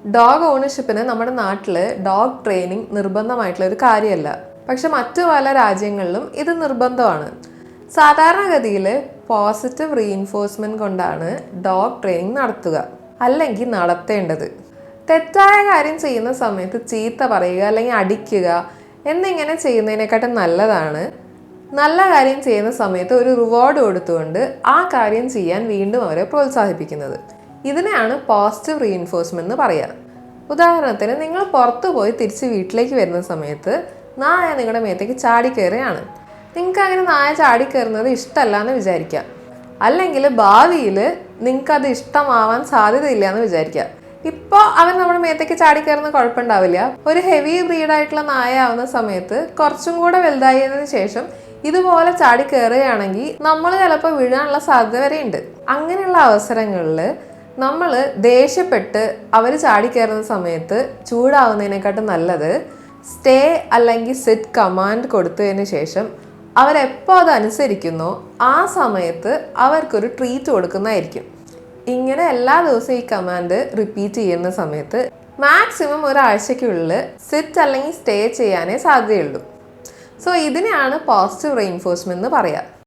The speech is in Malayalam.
ഡോഗ് ഓണർഷിപ്പിന് നമ്മുടെ നാട്ടിൽ ഡോഗ് ട്രെയിനിങ് നിർബന്ധമായിട്ടുള്ള ഒരു കാര്യമല്ല. പക്ഷെ മറ്റു പല രാജ്യങ്ങളിലും ഇത് നിർബന്ധമാണ്. സാധാരണഗതിയിൽ പോസിറ്റീവ് റീഇൻഫോഴ്സ്മെൻറ്റ് കൊണ്ടാണ് ഡോഗ് ട്രെയിനിങ് നടത്തുക, അല്ലെങ്കിൽ നടത്തേണ്ടത്. തെറ്റായ കാര്യം ചെയ്യുന്ന സമയത്ത് ചീത്ത പറയുക അല്ലെങ്കിൽ അടിക്കുക എന്നിങ്ങനെ ചെയ്യുന്നതിനെക്കാട്ടും നല്ലതാണ് നല്ല കാര്യം ചെയ്യുന്ന സമയത്ത് ഒരു റിവാർഡ് കൊടുത്തുകൊണ്ട് ആ കാര്യം ചെയ്യാൻ വീണ്ടും അവരെ പ്രോത്സാഹിപ്പിക്കുന്നത്. ഇതിനെയാണ് പോസിറ്റീവ് റീഇൻഫോഴ്സ്മെന്റ് എന്ന് പറയുക. ഉദാഹരണത്തിന്, നിങ്ങൾ പുറത്തു പോയി തിരിച്ച് വീട്ടിലേക്ക് വരുന്ന സമയത്ത് നായ നിങ്ങളുടെ മേത്തേക്ക് ചാടിക്കയറുകയാണ്. നിങ്ങൾക്ക് അങ്ങനെ നായ ചാടിക്കയറുന്നത് ഇഷ്ടമല്ല എന്ന് വിചാരിക്കാം. അല്ലെങ്കിൽ ഭാവിയിൽ നിങ്ങൾക്കത് ഇഷ്ടമാവാൻ സാധ്യതയില്ല എന്ന് വിചാരിക്കാം. ഇപ്പോൾ അവൻ നമ്മുടെ മേത്തേക്ക് ചാടിക്കയറുന്ന കുഴപ്പമുണ്ടാവില്ല. ഒരു ഹെവി ബ്രീഡായിട്ടുള്ള നായ ആവുന്ന സമയത്ത് കുറച്ചും കൂടെ വലുതായതിനു ശേഷം ഇതുപോലെ ചാടിക്കയറുകയാണെങ്കിൽ നമ്മൾ ചിലപ്പോൾ വീഴാനുള്ള സാധ്യത വരെ ഉണ്ട്. അങ്ങനെയുള്ള അവസരങ്ങളിൽ നമ്മൾ ദേഷ്യപ്പെട്ട് അവർ ചാടിക്കയറുന്ന സമയത്ത് ചൂടാവുന്നതിനെക്കാട്ടും നല്ലത് സ്റ്റേ അല്ലെങ്കിൽ സിറ്റ് കമാൻഡ് കൊടുത്തതിന് ശേഷം അവരെപ്പോൾ അത് അനുസരിക്കുന്നോ ആ സമയത്ത് അവർക്കൊരു ട്രീറ്റ് കൊടുക്കുന്നതായിരിക്കും. ഇങ്ങനെ എല്ലാ ദിവസവും ഈ കമാൻഡ് റിപ്പീറ്റ് ചെയ്യുന്ന സമയത്ത് മാക്സിമം ഒരാഴ്ചയ്ക്കുള്ളിൽ സിറ്റ് അല്ലെങ്കിൽ സ്റ്റേ ചെയ്യാനേ സാധ്യതയുള്ളൂ. സോ ഇതിനെയാണ് പോസിറ്റീവ് റീഇൻഫോഴ്സ്മെന്റ് എന്ന് പറയുക.